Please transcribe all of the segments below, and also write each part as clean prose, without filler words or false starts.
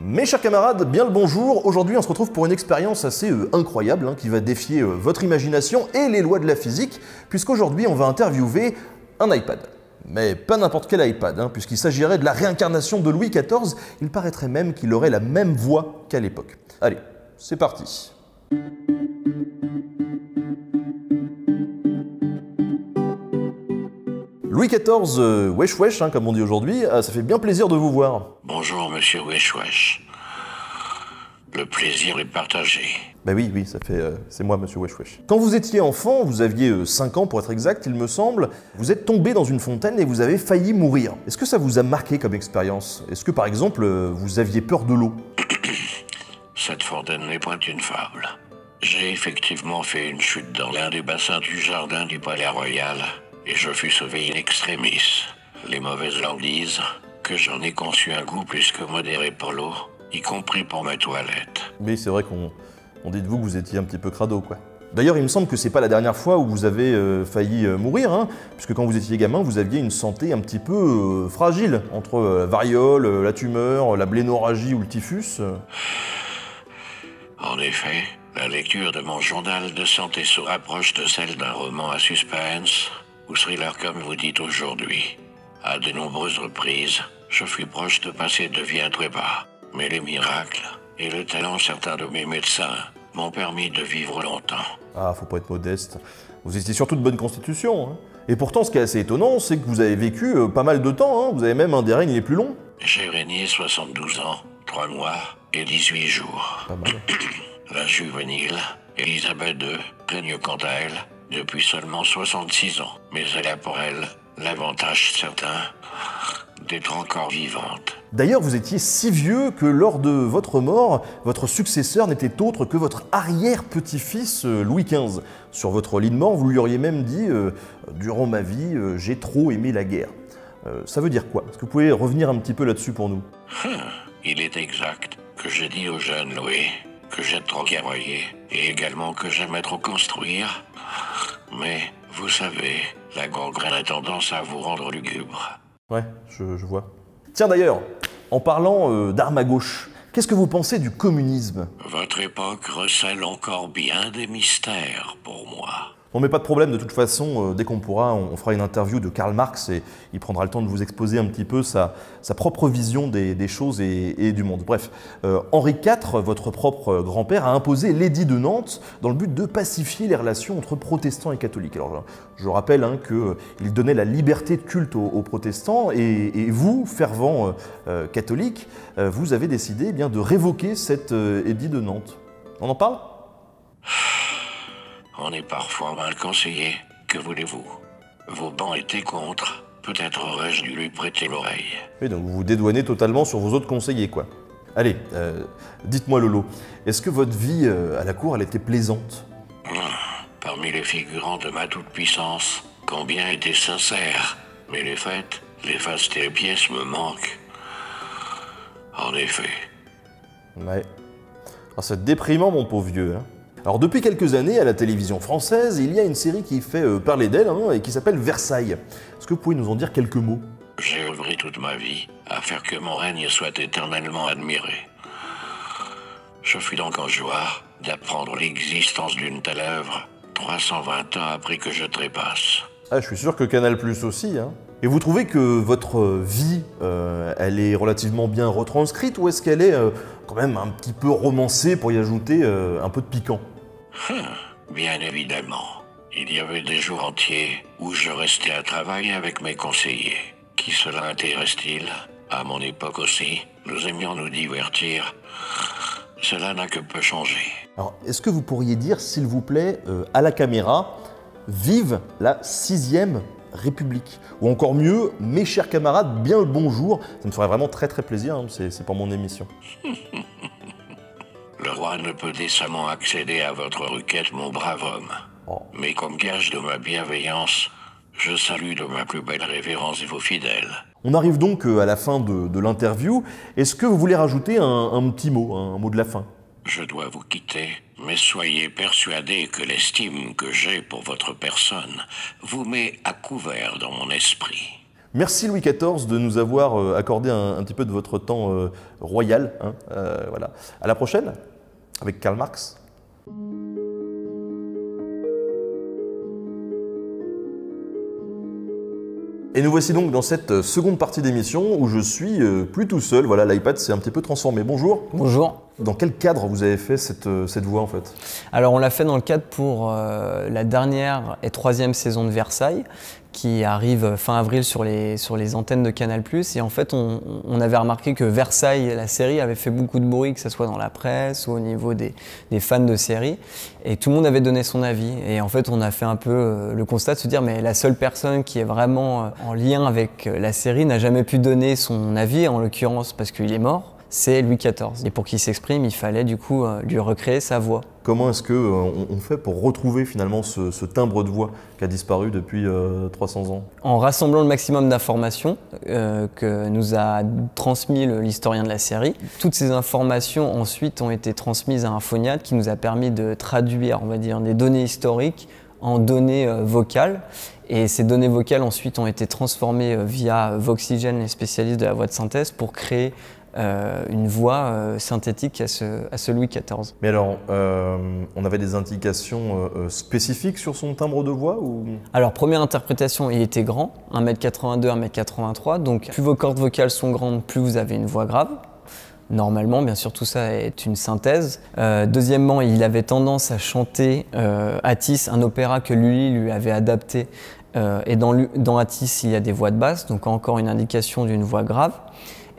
Mes chers camarades, bien le bonjour. Aujourd'hui, on se retrouve pour une expérience assez incroyable qui va défier votre imagination et les lois de la physique, puisqu'aujourd'hui, on va interviewer un iPad. Mais pas n'importe quel iPad, puisqu'il s'agirait de la réincarnation de Louis XIV. Il paraîtrait même qu'il aurait la même voix qu'à l'époque. Allez, c'est parti. Louis XIV, wesh wesh, comme on dit aujourd'hui, ça fait bien plaisir de vous voir. Bonjour, monsieur Wesh Wesh. Le plaisir est partagé. Bah oui, c'est moi, monsieur Wesh Wesh. Quand vous étiez enfant, vous aviez 5 ans pour être exact, il me semble, vous êtes tombé dans une fontaine et vous avez failli mourir. Est-ce que ça vous a marqué comme expérience? Est-ce que par exemple, vous aviez peur de l'eau? Cette fontaine n'est point une fable. J'ai effectivement fait une chute dans l'un des bassins du jardin du Palais Royal et je fus sauvé in extremis. Les mauvaises langues disent que j'en ai conçu un goût plus que modéré pour l'eau, y compris pour ma toilette. Mais c'est vrai qu'on dit de vous que vous étiez un petit peu crado, quoi. D'ailleurs, il me semble que c'est pas la dernière fois où vous avez failli mourir, puisque quand vous étiez gamin, vous aviez une santé un petit peu fragile, entre la variole, la tumeur, la blénorragie ou le typhus. En effet, la lecture de mon journal de santé se rapproche de celle d'un roman à suspense, ou thriller comme vous dites aujourd'hui. À de nombreuses reprises, je fus proche de passer de vie à trépas. Mais les miracles et le talent certains de mes médecins m'ont permis de vivre longtemps. Ah, faut pas être modeste. Vous étiez surtout de bonne constitution. Et pourtant, ce qui est assez étonnant, c'est que vous avez vécu pas mal de temps. Vous avez même un des règnes les plus longs. J'ai régné 72 ans, 3 mois et 18 jours. Pas mal. La juvénile, Élisabeth II, règne quant à elle depuis seulement 66 ans. Mais elle a pour elle l'avantage certain d'être encore vivante. D'ailleurs, vous étiez si vieux que lors de votre mort, votre successeur n'était autre que votre arrière-petit-fils Louis XV. Sur votre lit de mort, vous lui auriez même dit « Durant ma vie, j'ai trop aimé la guerre ». Ça veut dire quoi? Est-ce que vous pouvez revenir un petit peu là-dessus pour nous? Il est exact que j'ai dit au jeune Louis que j'aime trop guerroyer et également que j'aimais trop construire. Mais, vous savez, la gangrène a tendance à vous rendre lugubre. Ouais, je vois. Tiens d'ailleurs, en parlant d'armes à gauche, qu'est-ce que vous pensez du communisme? Votre époque recèle encore bien des mystères pour moi. Non mais pas de problème, de toute façon, dès qu'on pourra, on fera une interview de Karl Marx et il prendra le temps de vous exposer un petit peu sa propre vision des choses et du monde. Bref, Henri IV, votre propre grand-père, a imposé l'édit de Nantes dans le but de pacifier les relations entre protestants et catholiques. Alors je rappelle qu'il donnait la liberté de culte aux protestants et vous, fervent catholique, vous avez décidé de révoquer cet édit de Nantes. On en parle ? On est parfois mal conseillé, que voulez-vous? Vos bancs étaient contre, peut-être aurais-je dû lui prêter l'oreille. Oui, donc vous vous dédouanez totalement sur vos autres conseillers, quoi. Allez, dites-moi Lolo, est-ce que votre vie à la cour, elle était plaisante? Parmi les figurants de ma toute-puissance, combien étaient sincères? Mais les fêtes, les fastes et les pièces me manquent. En effet. Ouais. Alors c'est déprimant, mon pauvre vieux, Alors depuis quelques années, à la télévision française, il y a une série qui fait parler d'elle et qui s'appelle Versailles. Est-ce que vous pouvez nous en dire quelques mots? J'ai œuvré toute ma vie à faire que mon règne soit éternellement admiré. Je fus donc en joie d'apprendre l'existence d'une telle œuvre 320 ans après que je trépasse. Ah, je suis sûr que Canal+ aussi, Et vous trouvez que votre vie, elle est relativement bien retranscrite ou est-ce qu'elle est quand même un petit peu romancée pour y ajouter un peu de piquant? Bien évidemment. Il y avait des jours entiers où je restais à travailler avec mes conseillers. Qui cela intéresse-t-il? À mon époque aussi, nous aimions nous divertir. Cela n'a que peu changé. Alors, est-ce que vous pourriez dire, s'il vous plaît, à la caméra, vive la 6e République? Ou encore mieux, mes chers camarades, bien le bonjour. Ça me ferait vraiment très très plaisir, c'est pour mon émission. Le roi ne peut décemment accéder à votre requête, mon brave homme. Oh. Mais comme gage de ma bienveillance, je salue de ma plus belle révérence vos fidèles. On arrive donc à la fin de l'interview. Est-ce que vous voulez rajouter un petit mot, un mot de la fin? Je dois vous quitter, mais soyez persuadés que l'estime que j'ai pour votre personne vous met à couvert dans mon esprit. Merci Louis XIV de nous avoir accordé un petit peu de votre temps royal. Hein, voilà. À la prochaine avec Karl Marx. Et nous voici donc dans cette seconde partie d'émission où je suis plus tout seul. Voilà, l'iPad s'est un petit peu transformé. Bonjour. Bonjour. Dans quel cadre vous avez fait cette voix en fait? Alors on l'a fait dans le cadre pour la dernière et troisième saison de Versailles qui arrive fin avril sur les antennes de Canal+. Et en fait on avait remarqué que Versailles, la série, avait fait beaucoup de bruit, que ce soit dans la presse ou au niveau des fans de série. Et tout le monde avait donné son avis. Et en fait on a fait un peu le constat de se dire mais la seule personne qui est vraiment en lien avec la série n'a jamais pu donner son avis, en l'occurrence parce qu'il est mort. C'est Louis XIV. Et pour qu'il s'exprime, il fallait du coup lui recréer sa voix. Comment est-ce qu'on fait pour retrouver finalement ce timbre de voix qui a disparu depuis 300 ans? En rassemblant le maximum d'informations que nous a transmis l'historien de la série. Toutes ces informations ensuite ont été transmises à un phoniatre qui nous a permis de traduire, on va dire, des données historiques en données vocales. Et ces données vocales ensuite ont été transformées via Voxygen, les spécialistes de la voix de synthèse, pour créer une voix synthétique à ce Louis XIV. Mais alors, on avait des indications spécifiques sur son timbre de voix ou... Alors, première interprétation, il était grand, 1m82, 1m83, donc plus vos cordes vocales sont grandes, plus vous avez une voix grave. Normalement, bien sûr, tout ça est une synthèse. Deuxièmement, il avait tendance à chanter Attis, un opéra que Lully lui avait adapté. Et dans Attis, il y a des voix de basse, donc encore une indication d'une voix grave.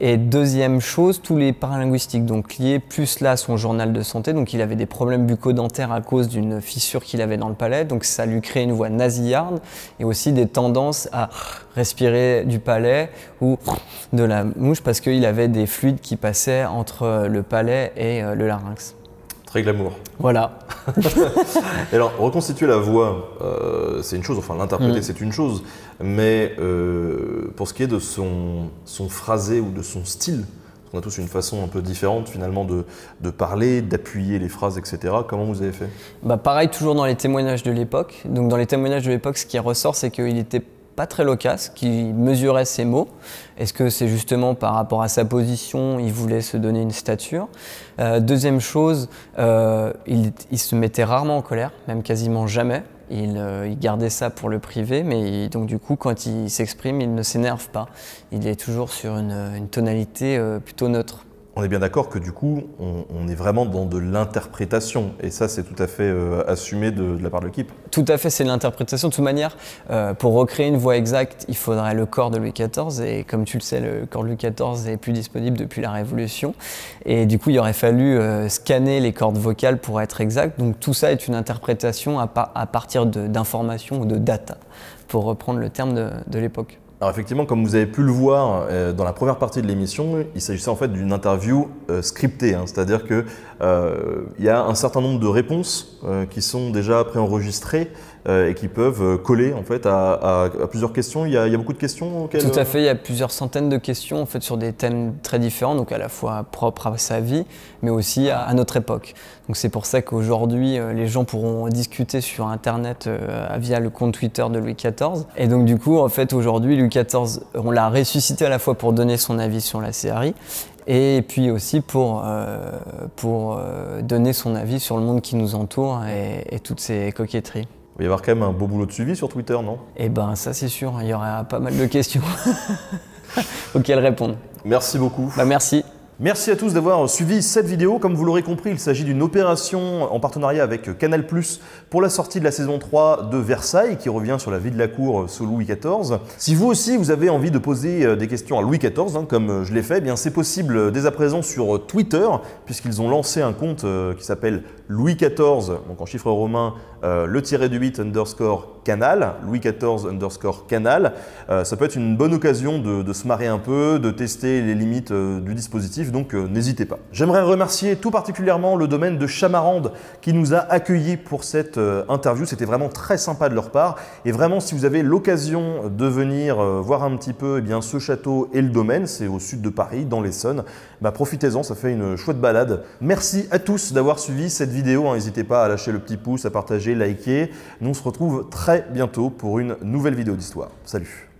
Et deuxième chose, tous les paralinguistiques, donc liés plus là à son journal de santé, donc il avait des problèmes bucco-dentaires à cause d'une fissure qu'il avait dans le palais, donc ça lui crée une voix nasillarde et aussi des tendances à respirer du palais ou de la mouche parce qu'il avait des fluides qui passaient entre le palais et le larynx. Très glamour. Voilà. Et alors, reconstituer la voix, c'est une chose, enfin l'interpréter c'est une chose, mais pour ce qui est de son phrasé ou de son style, on a tous une façon un peu différente finalement de parler, d'appuyer les phrases, etc. Comment vous avez fait? Pareil, toujours dans les témoignages de l'époque. Donc dans les témoignages de l'époque, ce qui ressort, c'est qu'il était pas très loquace, qu'il mesurait ses mots. Est-ce que c'est justement par rapport à sa position, il voulait se donner une stature? Deuxième chose, il se mettait rarement en colère, même quasiment jamais. Il gardait ça pour le privé, mais donc du coup, quand il s'exprime, il ne s'énerve pas. Il est toujours sur une tonalité plutôt neutre. On est bien d'accord que du coup, on est vraiment dans de l'interprétation et ça, c'est tout à fait assumé de la part de l'équipe. Tout à fait, c'est de l'interprétation. De toute manière, pour recréer une voix exacte, il faudrait le corps de Louis XIV et comme tu le sais, le corps de Louis XIV n'est plus disponible depuis la Révolution et du coup, il aurait fallu scanner les cordes vocales pour être exact. Donc tout ça est une interprétation à partir d'informations ou de data, pour reprendre le terme de l'époque. Alors effectivement, comme vous avez pu le voir dans la première partie de l'émission, il s'agissait en fait d'une interview scriptée, hein, c'est-à-dire qu'il y a un certain nombre de réponses qui sont déjà préenregistrées et qui peuvent coller en fait à plusieurs questions. Il y a beaucoup de questions auxquelles... Tout à fait, il y a plusieurs centaines de questions en fait, sur des thèmes très différents, donc à la fois propres à sa vie, mais aussi à notre époque. Donc c'est pour ça qu'aujourd'hui, les gens pourront discuter sur Internet via le compte Twitter de Louis XIV. Et donc du coup, en fait, aujourd'hui, Louis XIV, on l'a ressuscité à la fois pour donner son avis sur la série, et puis aussi pour donner son avis sur le monde qui nous entoure et toutes ces coquetteries. Il va y avoir quand même un beau boulot de suivi sur Twitter, non? Eh ben ça c'est sûr, il y aura pas mal de questions auxquelles répondre. Merci beaucoup. Merci. Merci à tous d'avoir suivi cette vidéo. Comme vous l'aurez compris, il s'agit d'une opération en partenariat avec Canal+ pour la sortie de la saison 3 de Versailles, qui revient sur la vie de la cour sous Louis XIV. Si vous aussi, vous avez envie de poser des questions à Louis XIV, hein, comme je l'ai fait, eh bien c'est possible dès à présent sur Twitter, puisqu'ils ont lancé un compte qui s'appelle Louis XIV, donc en chiffre romain, le _8 _ canal, Louis XIV _ canal. Ça peut être une bonne occasion de se marrer un peu, de tester les limites du dispositif, donc n'hésitez pas. J'aimerais remercier tout particulièrement le domaine de Chamarande qui nous a accueillis pour cette interview. C'était vraiment très sympa de leur part. Et vraiment, si vous avez l'occasion de venir voir un petit peu ce château et le domaine, c'est au sud de Paris, dans l'Essonne, profitez-en, ça fait une chouette balade. Merci à tous d'avoir suivi cette vidéo. N'hésitez pas à lâcher le petit pouce, à partager, liker. Nous on se retrouve très bientôt pour une nouvelle vidéo d'histoire. Salut!